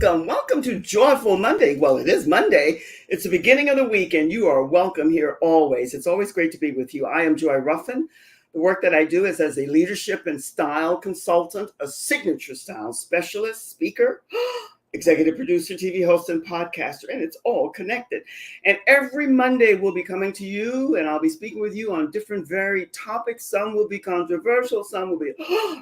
Welcome to Joyful Monday. Well, it is Monday. It's the beginning of the week, and you are welcome here always. It's always great to be with you. I am Joy Ruffen. The work that I do is as a leadership and style consultant, a signature style specialist, speaker, executive producer, TV host, and podcaster, and it's all connected. And every Monday we'll be coming to you, and I'll be speaking with you on different varied topics. Some will be controversial, some will be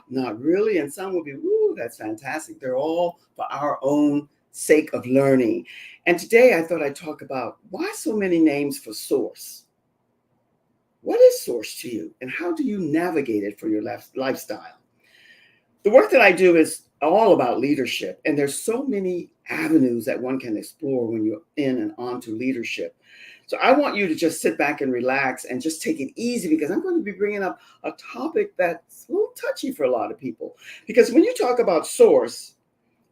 not really, and some will be, woo, that's fantastic. They're all for our own sake of learning. And today I thought I'd talk about why so many names for source. What is source to you, and how do you navigate it for your lifestyle? The work that I do is all about leadership, and there's so many avenues that one can explore when you're in and onto leadership. So I want you to just sit back and relax and just take it easy, because I'm going to be bringing up a topic that's a little touchy for a lot of people. Because when you talk about source,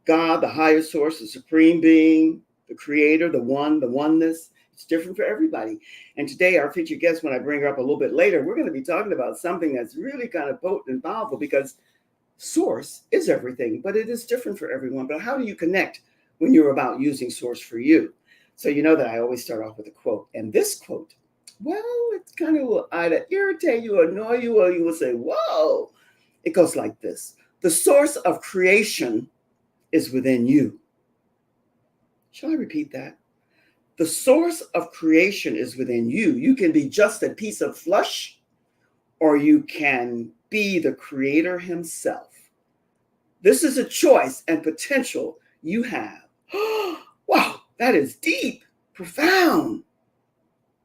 God, the higher source, the supreme being, the creator, the one, the oneness, it's different for everybody. And today our featured guest, when I bring her up a little bit later, we're going to be talking about something that's really kind of potent and powerful, because source is everything, but it is different for everyone. But how do you connect when you're about using source for you? So you know that I always start off with a quote. And this quote, well, it's kind of will either irritate you, annoy you, or you will say, whoa. It goes like this. The source of creation is within you. Shall I repeat that? The source of creation is within you. You can be just a piece of flesh, or you can be the creator himself. This is a choice and potential you have. Wow, that is deep, profound.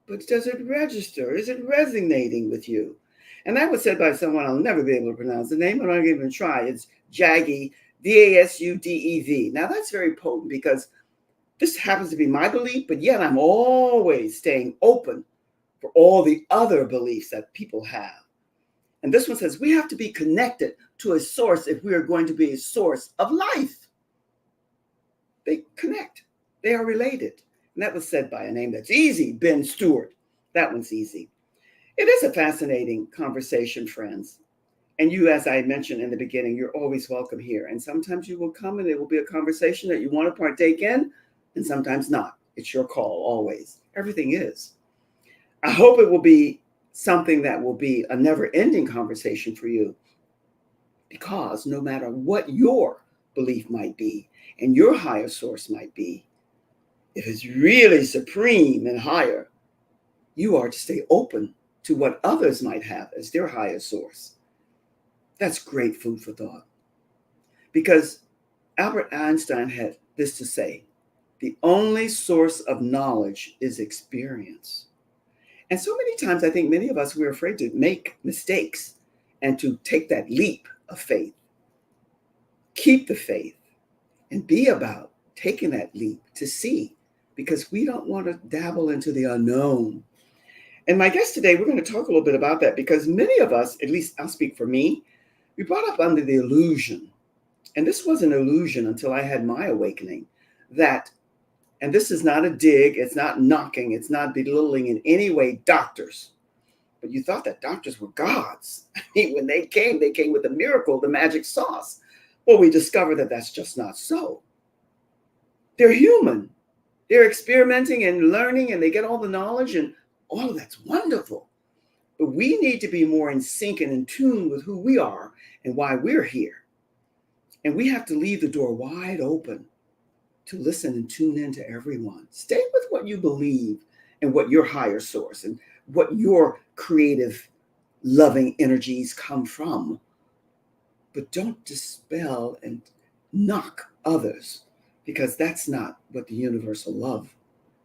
But does it register? Is it resonating with you? And that was said by someone I'll never be able to pronounce the name, but I'm not even try. It's Jaggy, Dasuddev. Now that's very potent, because this happens to be my belief, but yet I'm always staying open for all the other beliefs that people have. And this one says we have to be connected to a source if we are going to be a source of life. They connect. They are related. And that was said by a name that's easy, Ben Stewart. That one's easy. It is a fascinating conversation, friends. And you, as I mentioned in the beginning, you're always welcome here. And sometimes you will come and it will be a conversation that you want to partake in, and sometimes not. It's your call, always. Everything is. I hope it will be something that will be a never-ending conversation for you, because no matter what your belief might be and your higher source might be, if it's really supreme and higher, you are to stay open to what others might have as their higher source. That's great food for thought. Because Albert Einstein had this to say: the only source of knowledge is experience. And so many times, I think many of us, we're afraid to make mistakes and to take that leap of faith. Keep the faith and be about taking that leap to see, because we don't want to dabble into the unknown. And my guest today, we're going to talk a little bit about that, because many of us, at least I'll speak for me, we brought up under the illusion. And this was an illusion until I had my awakening that, and this is not a dig, it's not knocking, it's not belittling in any way doctors. But you thought that doctors were gods. I mean, when they came with the miracle, the magic sauce. Well, we discovered that that's just not so. They're human. They're experimenting and learning, and they get all the knowledge, and all of that's wonderful. But we need to be more in sync and in tune with who we are and why we're here. And we have to leave the door wide open to listen and tune in to everyone. Stay with what you believe and what your higher source and what your creative, loving energies come from. But don't dispel and knock others, because that's not what the universal love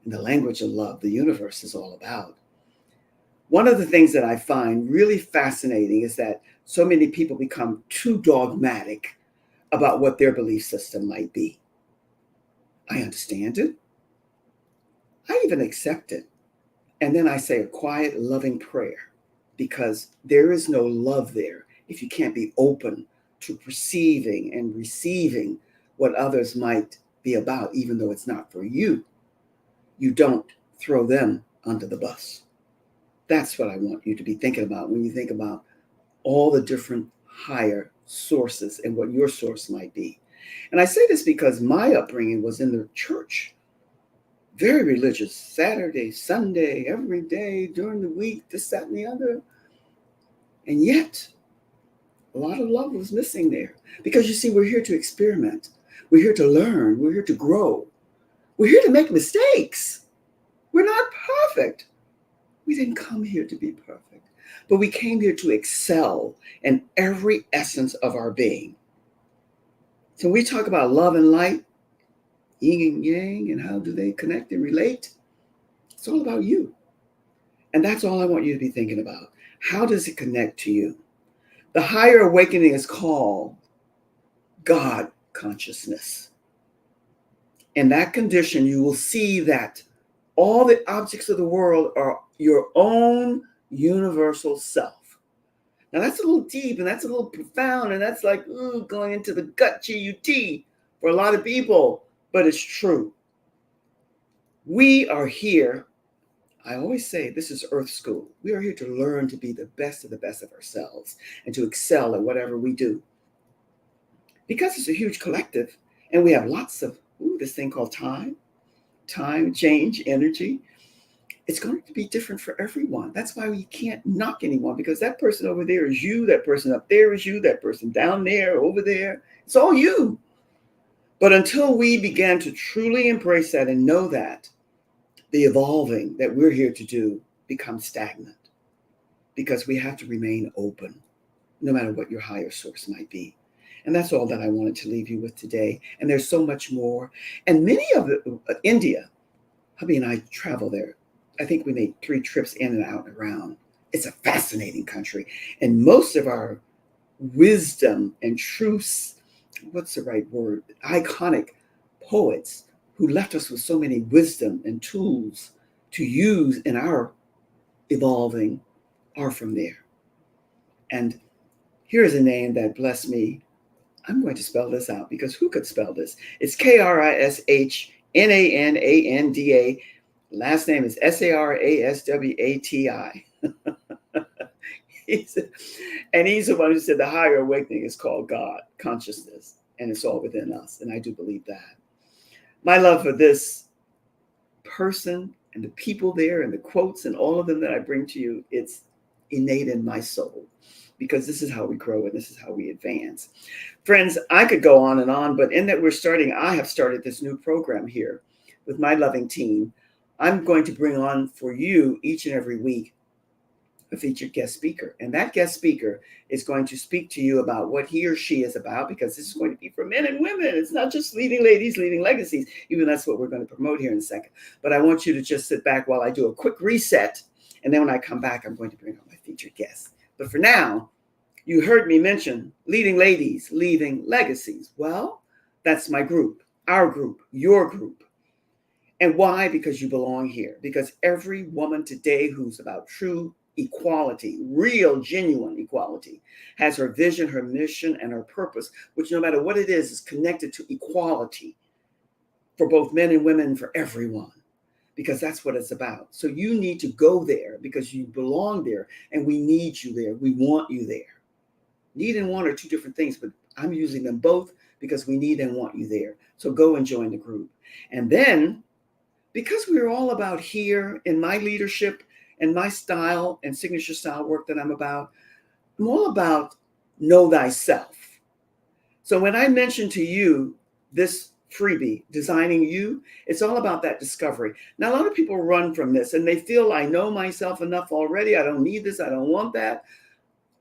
and the language of love, the universe, is all about. One of the things that I find really fascinating is that so many people become too dogmatic about what their belief system might be. I understand it. I even accept it. And then I say a quiet, loving prayer, because there is no love there if you can't be open to perceiving and receiving what others might be about, even though it's not for you. You don't throw them under the bus. That's what I want you to be thinking about when you think about all the different higher sources and what your source might be. And I say this because my upbringing was in the church, very religious, Saturday, Sunday, every day during the week, this, that, and the other. And yet, a lot of love was missing there. Because you see, we're here to experiment. We're here to learn. We're here to grow. We're here to make mistakes. We're not perfect. We didn't come here to be perfect, but we came here to excel in every essence of our being. So we talk about love and light, yin and yang, and how do they connect and relate? It's all about you. And that's all I want you to be thinking about. How does it connect to you? The higher awakening is called God consciousness. In that condition, you will see that all the objects of the world are your own universal self. Now that's a little deep and that's a little profound and that's like going into the gut GUT for a lot of people, but it's true. We are here. I always say this is Earth School. We are here to learn to be the best of ourselves and to excel at whatever we do. Because it's a huge collective and we have lots of this thing called time, change, energy. It's going to be different for everyone. That's why we can't knock anyone, because that person over there is you, that person up there is you, that person down there, over there. It's all you. But until we begin to truly embrace that and know that, the evolving that we're here to do becomes stagnant, because we have to remain open, no matter what your higher source might be. And that's all that I wanted to leave you with today. And there's so much more. And many of India, hubby and I travel there. I think we made 3 trips in and out and around. It's a fascinating country. And most of our wisdom and truths, what's the right word? Iconic poets who left us with so many wisdom and tools to use in our evolving are from there. And here's a name that blessed me. I'm going to spell this out because who could spell this? It's Krishnanda. Last name is Saraswati. He's the one who said the higher awakening is called God consciousness, and it's all within us. And I do believe that. My love for this person and the people there and the quotes and all of them that I bring to you, it's innate in my soul, because this is how we grow and this is how we advance. Friends, I could go on, but in that I have started this new program here with my loving team. I'm going to bring on for you each and every week a featured guest speaker. And that guest speaker is going to speak to you about what he or she is about, because this is going to be for men and women. It's not just leading ladies, leading legacies, even that's what we're going to promote here in a second. But I want you to just sit back while I do a quick reset. And then when I come back, I'm going to bring on my featured guest. But for now, you heard me mention leading ladies, leading legacies. Well, that's my group, our group, your group. And why? Because you belong here. Because every woman today who's about true equality, real, genuine equality, has her vision, her mission, and her purpose, which no matter what it is connected to equality for both men and women, for everyone, because that's what it's about. So you need to go there because you belong there, and we need you there. We want you there. Need and want are 2 different things, but I'm using them both because we need and want you there. So go and join the group. And then, because we're all about here in my leadership and my style and signature style work that I'm all about know thyself. So when I mention to you this freebie, Designing You, it's all about that discovery. Now, a lot of people run from this and they feel I know myself enough already. I don't need this. I don't want that.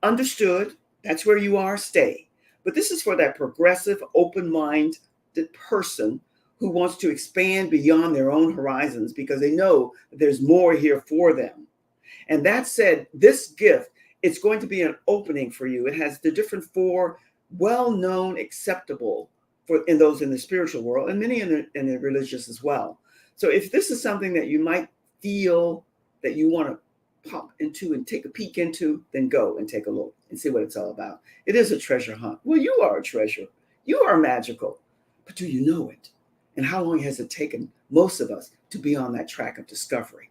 Understood. That's where you are. Stay. But this is for that progressive, open-minded person who wants to expand beyond their own horizons because they know that there's more here for them. And that said, this gift, it's going to be an opening for you. It has the different 4 well-known, acceptable in those in the spiritual world, and many in the religious as well. So if this is something that you might feel that you want to pop into and take a peek into, then go and take a look and see what it's all about. It is a treasure hunt. Well, you are a treasure. You are magical. But do you know it? And how long has it taken most of us to be on that track of discovery?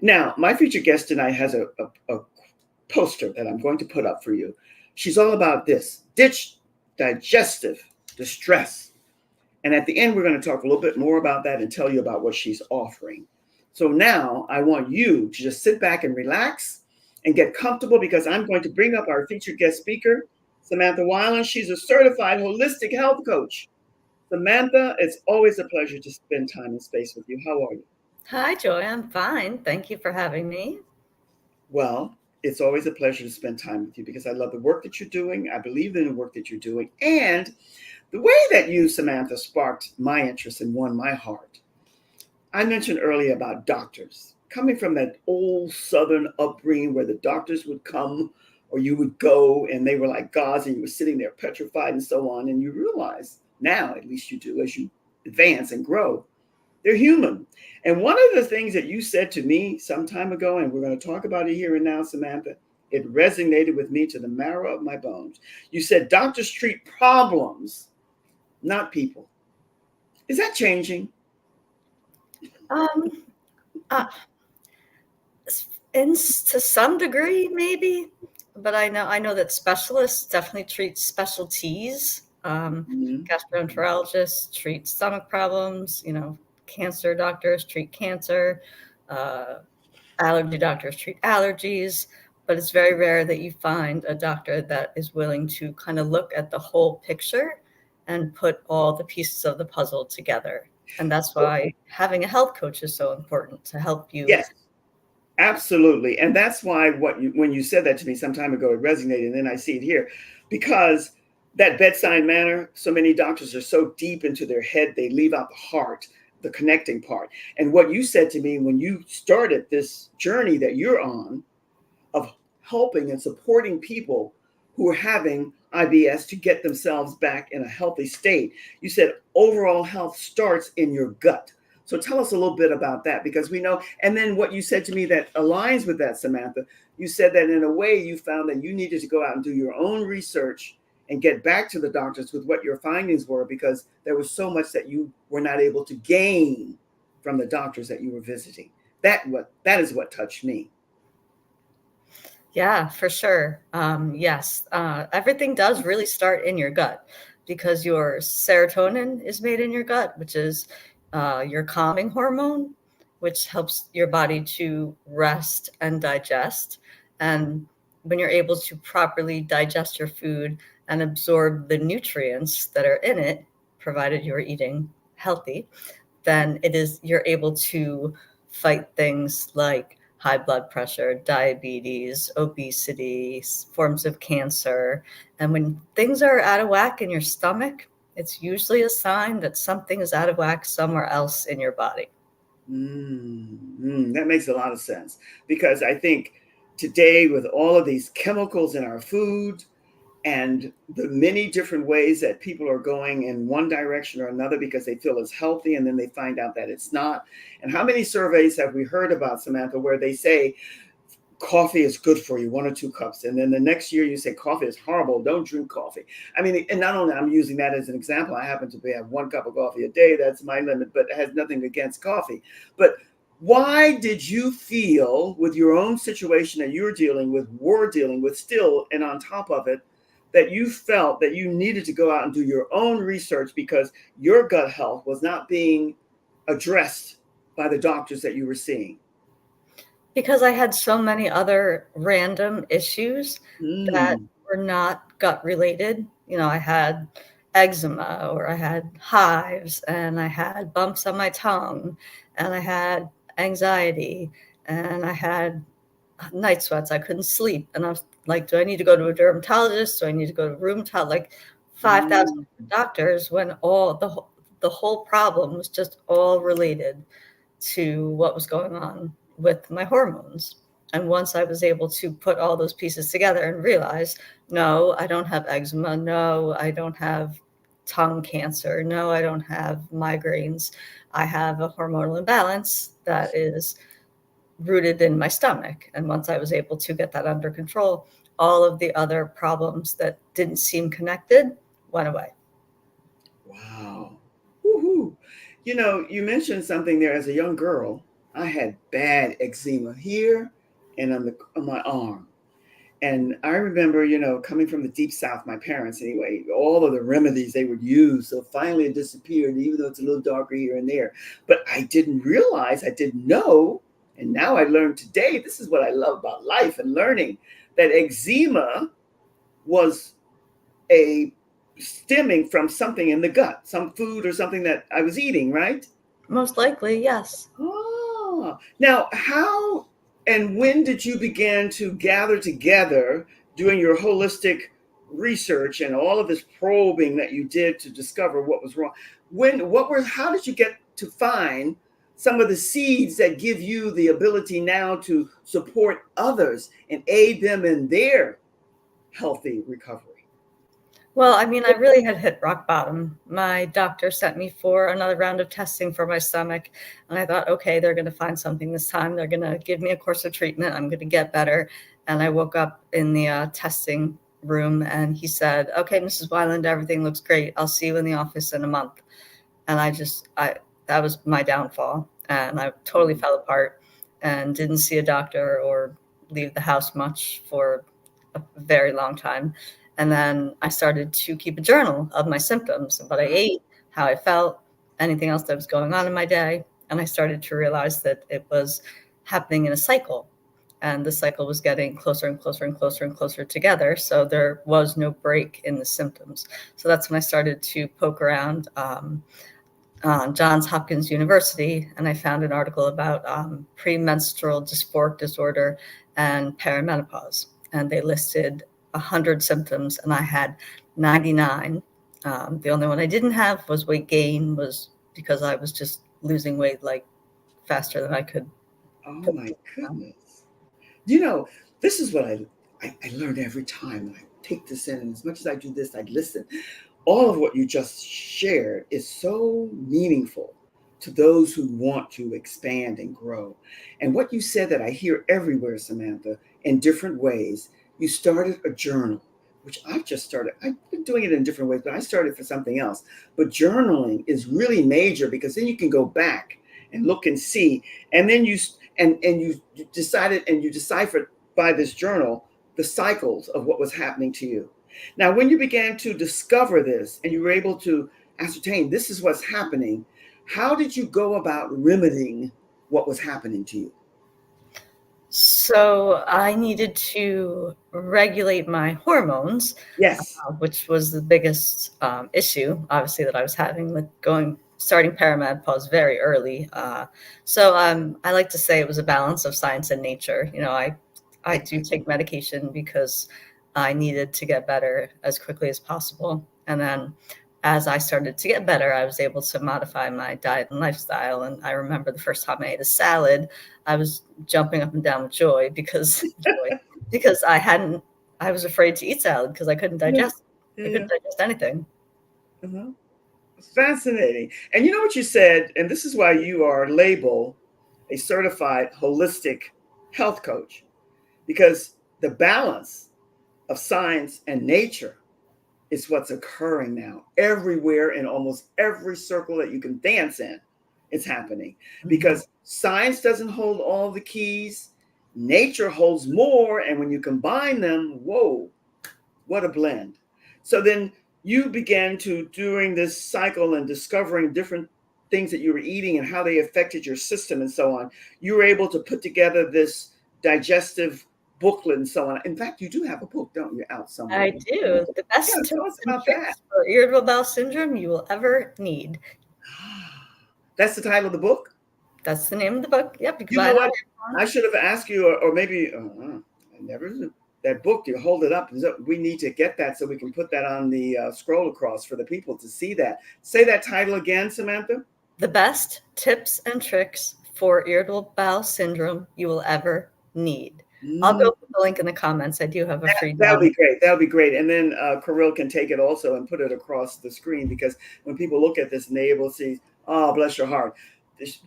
Now, my featured guest tonight has a poster that I'm going to put up for you. She's all about this. Ditch digestive the stress. And at the end, we're going to talk a little bit more about that and tell you about what she's offering. So now I want you to just sit back and relax and get comfortable because I'm going to bring up our featured guest speaker, Samantha Weiland. She's a certified holistic health coach. Samantha, it's always a pleasure to spend time and space with you. How are you? Hi, Joy. I'm fine. Thank you for having me. Well, it's always a pleasure to spend time with you because I love the work that you're doing. I believe in the work that you're doing. And the way that you, Samantha, sparked my interest and won my heart. I mentioned earlier about doctors. Coming from that old Southern upbringing where the doctors would come or you would go and they were like gods and you were sitting there petrified and so on. And you realize now, at least you do, as you advance and grow, they're human. And one of the things that you said to me some time ago, and we're going to talk about it here and now, Samantha, it resonated with me to the marrow of my bones. You said doctors treat problems, not people. Is that changing? Um, uh, to some degree, maybe, but I know that specialists definitely treat specialties. Mm-hmm. Gastroenterologists treat stomach problems. Cancer doctors treat cancer. Uh, Allergy doctors treat allergies. But it's very rare that you find a doctor that is willing to kind of look at the whole picture and put all the pieces of the puzzle together. And that's why having a health coach is so important to help you. Yes, absolutely. And that's why when you said that to me some time ago, it resonated. And then I see it here because that bedside manner, so many doctors are so deep into their head, they leave out the heart, the connecting part. And what you said to me when you started this journey that you're on of helping and supporting people who are having IBS to get themselves back in a healthy state. You said overall health starts in your gut. So tell us a little bit about that because we know, and then what you said to me that aligns with that, Samantha, you said that in a way you found that you needed to go out and do your own research and get back to the doctors with what your findings were because there was so much that you were not able to gain from the doctors that you were visiting. That is what touched me. Yeah, for sure. Yes, everything does really start in your gut because your serotonin is made in your gut, which is your calming hormone, which helps your body to rest and digest. And when you're able to properly digest your food and absorb the nutrients that are in it, provided you're eating healthy, then you're able to fight things like high blood pressure, diabetes, obesity, forms of cancer. And when things are out of whack in your stomach, it's usually a sign that something is out of whack somewhere else in your body. That makes a lot of sense because I think today, with all of these chemicals in our food and the many different ways that people are going in one direction or another because they feel it's healthy and then they find out that it's not. And how many surveys have we heard about, Samantha, where they say coffee is good for you, 1 or 2 cups. And then the next year you say coffee is horrible, don't drink coffee. I mean, and not only I'm using that as an example, I happen to have 1 cup of coffee a day. That's my limit, but it has nothing against coffee. But why did you feel with your own situation that you're dealing with, were dealing with still, and on top of it, that you felt that you needed to go out and do your own research because your gut health was not being addressed by the doctors that you were seeing? Because I had so many other random issues that Mm, were not gut related. I had eczema or I had hives and I had bumps on my tongue and I had anxiety and I had night sweats. I couldn't sleep. And I was like, do I need to go to a dermatologist? Do I need to go to a rheumatologist? Like 5,000 mm. doctors when the whole problem was just all related to what was going on with my hormones. And once I was able to put all those pieces together and realize, no, I don't have eczema. No, I don't have tongue cancer. No, I don't have migraines. I have a hormonal imbalance that is rooted in my stomach. And once I was able to get that under control, all of the other problems that didn't seem connected went away. Wow. Woohoo. You mentioned something there as a young girl. I had bad eczema here and on my arm. And I remember, coming from the deep South, my parents anyway, all of the remedies they would use. So finally it disappeared, even though it's a little darker here and there. But I didn't realize, I didn't know. And now I learned today, this is what I love about life and learning, that eczema was a stemming from something in the gut, some food or something that I was eating, right? Most likely, yes. Oh, now how and when did you begin to gather together doing your holistic research and all of this probing that you did to discover what was wrong? How did you get to find some of the seeds that give you the ability now to support others and aid them in their healthy recovery? Well, I mean, I really had hit rock bottom. My doctor sent me for another round of testing for my stomach. And I thought, okay, they're going to find something this time. They're going to give me a course of treatment. I'm going to get better. And I woke up in the testing room and he said, okay, Mrs. Wyland, everything looks great. I'll see you in the office in a month. And that was my downfall. And I totally fell apart and didn't see a doctor or leave the house much for a very long time. And then I started to keep a journal of my symptoms, what I ate, how I felt, anything else that was going on in my day. And I started to realize that it was happening in a cycle. And the cycle was getting closer and closer and closer and closer together. So there was no break in the symptoms. So that's when I started to poke around on Johns Hopkins University, and I found an article about premenstrual dysphoric disorder and perimenopause. And they listed 100 symptoms, and I had 99. The only one I didn't have was weight gain, was because I was just losing weight like faster than I could. Oh my goodness. This is what I learn every time I take this in. And as much as I do this, I listen. All of what you just shared is so meaningful to those who want to expand and grow. And what you said that I hear everywhere, Samantha, in different ways, you started a journal, which I've just started. I've been doing it in different ways, but I started for something else. But journaling is really major because then you can go back and look and see. And then you decided and you deciphered by this journal the cycles of what was happening to you. Now, when you began to discover this and you were able to ascertain this is what's happening, how did you go about remedying what was happening to you? So I needed to regulate my hormones, Yes. which was the biggest issue, obviously, that I was having with starting perimenopause very early. So I like to say it was a balance of science and nature. I do take medication because I needed to get better as quickly as possible. And then as I started to get better, I was able to modify my diet and lifestyle. And I remember the first time I ate a salad, I was jumping up and down with because I was afraid to eat salad because I couldn't Yeah. digest. I couldn't digest anything. Uh-huh. Fascinating. And you know what you said, and this is why you are labeled a certified holistic health coach, because the balance of science and nature is what's occurring now everywhere in almost every circle that you can dance in. It's happening because science doesn't hold all the keys, nature holds more, and when you combine them, whoa, what a blend. So then you began to, during this cycle and discovering different things that you were eating and how they affected your system and so on, you were able to put together this digestive booklet and so on. In fact, you do have a book, don't you, out somewhere? I do. The best Yeah, tips tell us and about that. tricks for irritable bowel syndrome you will ever need. That's the title of the book? That's the name of the book. Yep, you can You buy know it on what? Amazon. I should have asked you, or maybe I never that book. You hold it up. We need to get that so we can put that on the scroll across for the people to see that. Say that title again, Samantha. The best tips and tricks for irritable bowel syndrome you will ever need. I'll go put the link in the comments. I do have a free That'll download. be great. That'll be great. And then Kirill can take it also and put it across the screen because when people look at this and they're able to see, oh, bless your heart.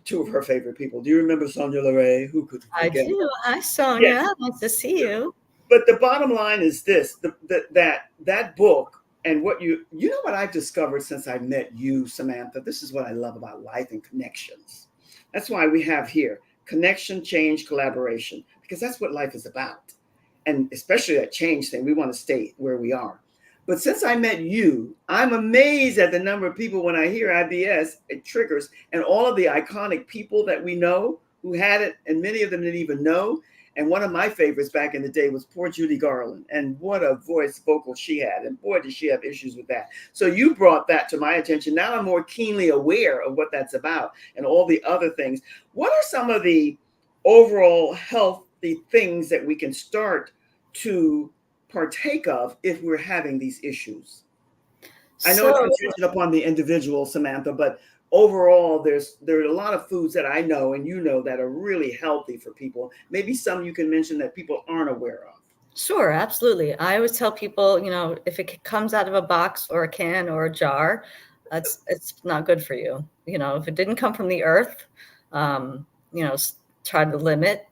Two of her favorite people. Do you remember Sonia LeRae? Who could forget? I do. Hi, Sonia. Yes. Nice to see you. But the bottom line is this: that book and what you know what I've discovered since I met you, Samantha. This is what I love about life and connections. That's why we have here connection, change, collaboration, because that's what life is about. and especially that change thing, we want to stay where we are. But since I met you, I'm amazed at the number of people when I hear IBS, it triggers, and all of the iconic people that we know who had it, and many of them didn't even know. And one of my favorites back in the day was poor Judy Garland. And what a voice vocal she had. And boy, did she have issues with that. So you brought that to my attention. Now I'm more keenly aware of what that's about and all the other things. What are some of the overall healthy things that we can start to partake of if we're having these issues? I know it's So, contingent upon the individual, Samantha, but overall, there are a lot of foods that I know and you know that are really healthy for people. Maybe some you can mention that people aren't aware of. sure, absolutely. I always tell people, if it comes out of a box or a can or a jar, it's not good for you. If it didn't come from the earth, um, try to limit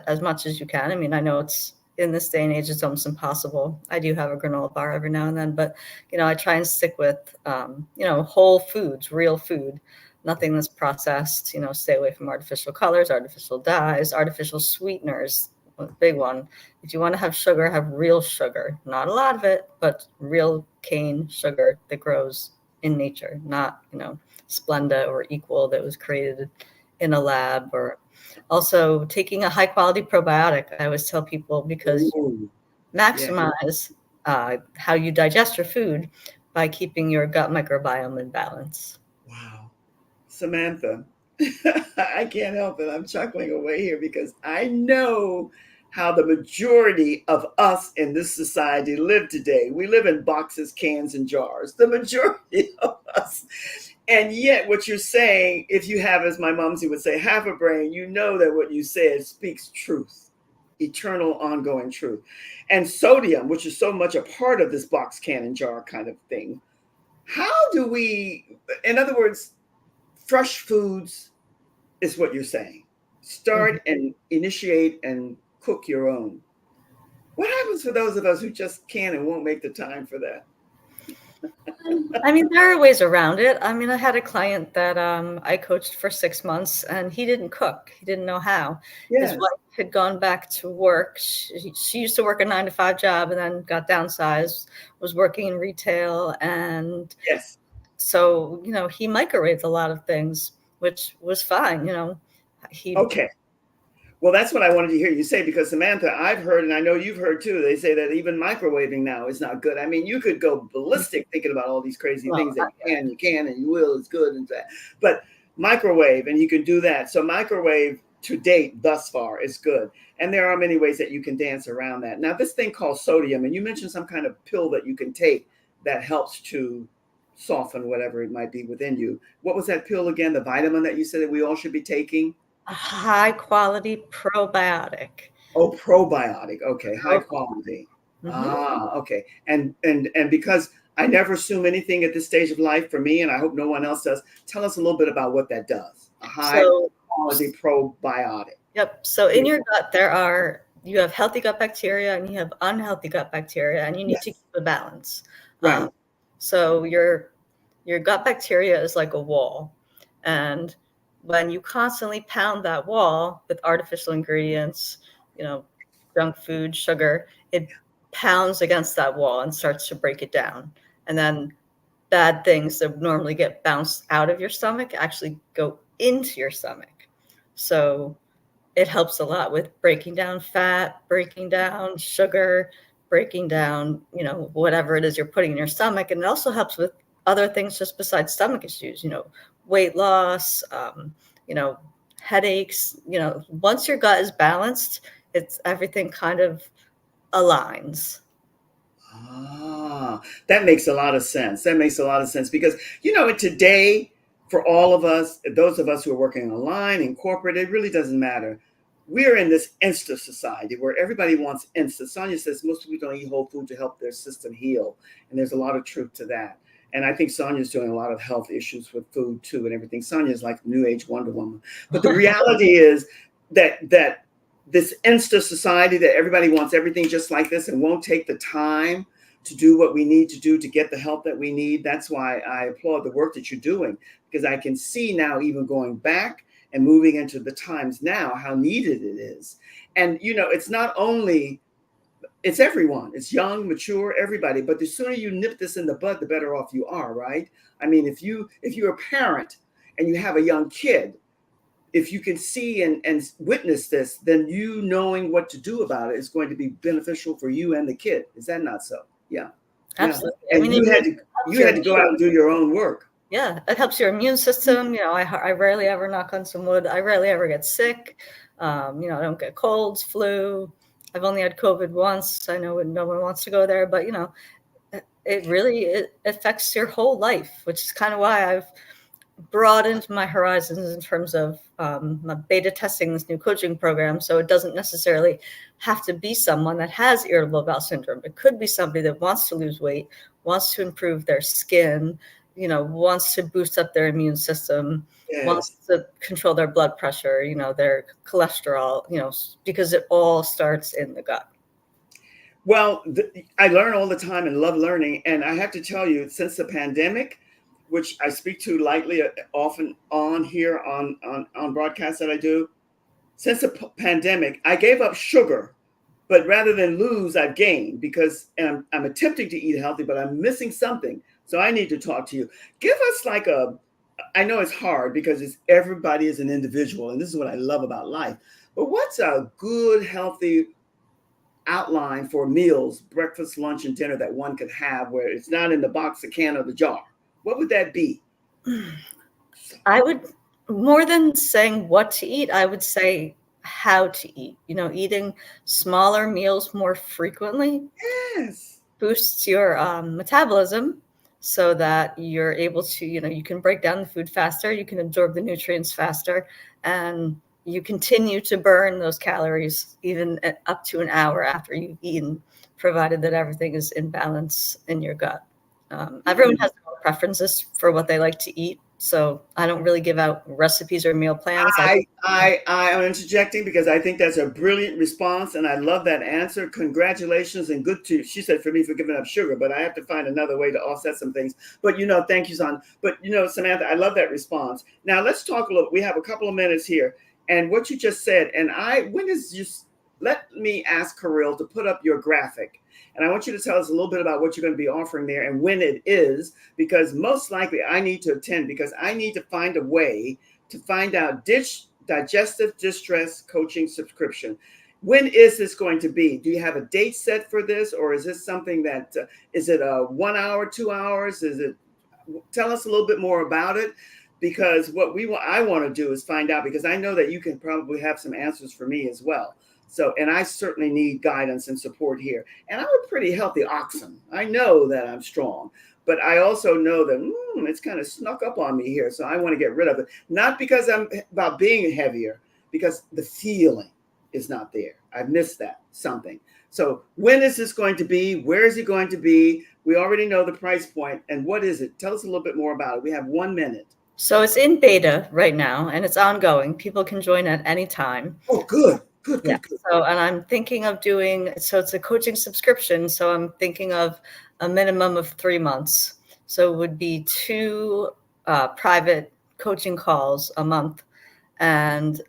as much as you can. I mean, I know it's in this day and age, it's almost impossible. I do have a granola bar every now and then, but I try and stick with whole foods, real food, nothing that's processed. Stay away from artificial colors, artificial dyes, artificial sweeteners. A big one. If you want to have sugar, have real sugar. Not a lot of it, but real cane sugar that grows in nature, not, Splenda or Equal that was created in a lab. Or also taking a high quality probiotic. I always tell people, because Ooh, you yeah. maximize how you digest your food by keeping your gut microbiome in balance. Wow. Samantha, I can't help it. I'm chuckling away here because I know how the majority of us in this society live today. We live in boxes, cans, and jars. The majority of us. And yet, what you're saying, if you have, as my mumsy would say, half a brain, you know that what you said speaks truth, eternal, ongoing truth. And sodium, which is so much a part of this box, can, and jar kind of thing. How do we, in other words, fresh foods is what you're saying. Mhm. Start and initiate and cook your own. What happens for those of us who just can't and won't make the time for that? I mean, there are ways around it. I mean, I had a client that I coached for 6 months, and he didn't cook. He didn't know how. His Yes, wife had gone back to work. She used to work a 9 to 5 job and then got downsized, was working in retail. And yes. so, he microwaved a lot of things, which was fine. He, Okay. Well, that's what I wanted to hear you say because Samantha, I've heard, and I know you've heard too, they say that even microwaving now is not good. I mean, you could go ballistic thinking about all these crazy well, things that you can, and you will, is good and that. But microwave, and you can do that. So microwave to date thus far is good. And there are many ways that you can dance around that. Now, this thing called sodium, and you mentioned some kind of pill that you can take that helps to soften whatever it might be within you. What was that pill again? The vitamin that you said that we all should be taking? a high quality probiotic. Oh, probiotic. Okay, high quality. Mm-hmm. Ah, okay. And because I never assume anything at this stage of life for me, and I hope no one else does. Tell us a little bit about what that does. A high So, quality probiotic. yep. So in Please. your gut, you have healthy gut bacteria and you have unhealthy gut bacteria, and you need to Yes. keep a balance. Um, Right. so your gut bacteria is like a wall, and when you constantly pound that wall with artificial ingredients, you know, junk food, sugar, it pounds against that wall and starts to break it down, and then bad things that normally get bounced out of your stomach actually go into your stomach. So it helps a lot with breaking down fat, breaking down sugar, breaking down, whatever it is you're putting in your stomach. And it also helps with other things just besides stomach issues, weight loss, you know, headaches. Once your gut is balanced, it's everything kind of aligns. Ah, that makes a lot of sense. That makes a lot of sense because, today, for all of us, those of us who are working online in corporate, it really doesn't matter. We're in this Insta society where everybody wants Insta. Sonia says most people don't eat whole food to help their system heal. And there's a lot of truth to that. And I think Sonia's doing a lot of health issues with food too and everything. Sonia's like New Age Wonder Woman. But the reality is that this Insta society that everybody wants everything just like this and won't take the time to do what we need to do to get the help that we need. That's why I applaud the work that you're doing, because I can see now, even going back and moving into the times now, how needed it is. And, it's not only it's everyone. It's young, mature, everybody. But the sooner you nip this in the bud, the better off you are, right? I mean, if you're a parent and you have a young kid, if you can see and witness this, then you knowing what to do about it is going to be beneficial for you and the kid. Is that not so? Yeah. Yeah. Absolutely. I And mean, you had to go out and do your own work. Yeah, it helps your immune system. You know, I rarely ever, knock on some wood, I rarely ever get sick. You know, I don't get colds, flu. I've only had COVID once. I know no one wants to go there, but you know, it affects your whole life, which is kind of why I've broadened my horizons in terms of my beta testing this new coaching program. So it doesn't necessarily have to be someone that has irritable bowel syndrome. It could be somebody that wants to lose weight, wants to improve their skin, you know, wants to boost up their immune system, Yes. wants to control their blood pressure, you know, their cholesterol, you know, because it all starts in the gut. Well, I learn all the time and love learning. And I have to tell you, since the pandemic, which I speak to lightly often on here on broadcasts that I do, since the pandemic, I gave up sugar, but rather than lose, I've gained because I'm attempting to eat healthy, but I'm missing something. So I need to talk to you. Give us like I know it's hard because everybody is an individual, and this is what I love about life. But what's a good, healthy outline for meals, breakfast, lunch, and dinner that one could have where it's not in the box, the can, or the jar? What would that be? I would, more than saying what to eat, I would say how to eat. You know, eating smaller meals more frequently boosts your metabolism so that you're able to, you know, you can break down the food faster, you can absorb the nutrients faster, and you continue to burn those calories even up to an hour after you've eaten, provided that everything is in balance in your gut. Everyone has their own preferences for what they like to eat. So I don't really give out recipes or meal plans. I am interjecting because I think that's a brilliant response, and I love that answer. Congratulations and good to, she said, for me for giving up sugar, but I have to find another way to offset some things. But you know, thank you, son. But you know, Samantha, I love that response. Now let's talk a little. We have a couple of minutes here, and what you just said, and let me ask Kirill to put up your graphic. And I want you to tell us a little bit about what you're going to be offering there and when it is, because most likely I need to attend because I need to find a way to find out digestive distress coaching subscription. When is this going to be? Do you have a date set for this, or is this something that, is it a 1 hour, 2 hours? Tell us a little bit more about it, because I want to do is find out, because I know that you can probably have some answers for me as well. So, and I certainly need guidance and support here. And I'm a pretty healthy oxen. I know that I'm strong, but I also know that it's kind of snuck up on me here. So I want to get rid of it. Not because I'm about being heavier, because the feeling is not there. I've missed something. So when is this going to be? Where is it going to be? We already know the price point. And what is it? Tell us a little bit more about it. We have 1 minute. So it's in beta right now and it's ongoing. People can join at any time. Oh, good. Good. So, and I'm thinking of so it's a coaching subscription. So I'm thinking of a minimum of 3 months. So it would be 2 private coaching calls a month and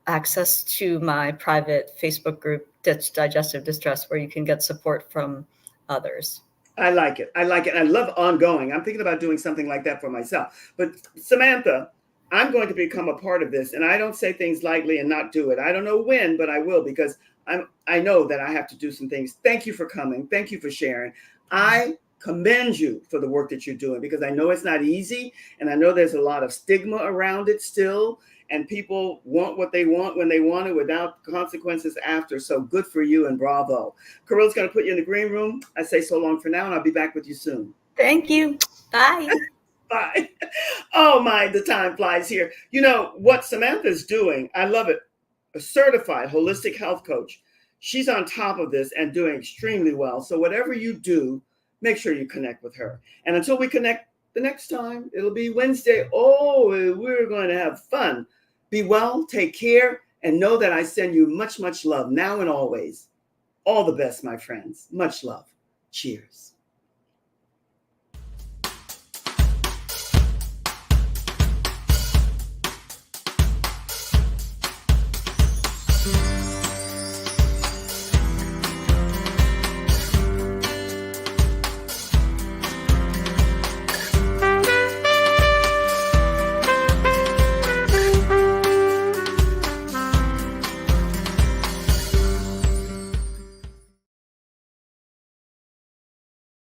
access to my private Facebook group, Digestive Distress, where you can get support from others. I like it. I love ongoing. I'm thinking about doing something like that for myself. But Samantha, I'm going to become a part of this, and I don't say things lightly and not do it. I don't know when, but I will, because I know that I have to do some things. Thank you for coming. Thank you for sharing. I commend you for the work that you're doing, because I know it's not easy, and I know there's a lot of stigma around it still, and people want what they want when they want it without consequences after. So good for you, and bravo. Kirill's going to put you in the green room. I say so long for now, and I'll be back with you soon. Thank you. Bye. Bye. Oh my, the time flies here. You know what Samantha's doing? I love it. A certified holistic health coach. She's on top of this and doing extremely well. So whatever you do, make sure you connect with her. And until we connect the next time, it'll be Wednesday. Oh, we're going to have fun. Be well, take care, and know that I send you much, much love now and always. All the best, my friends. Much love. Cheers.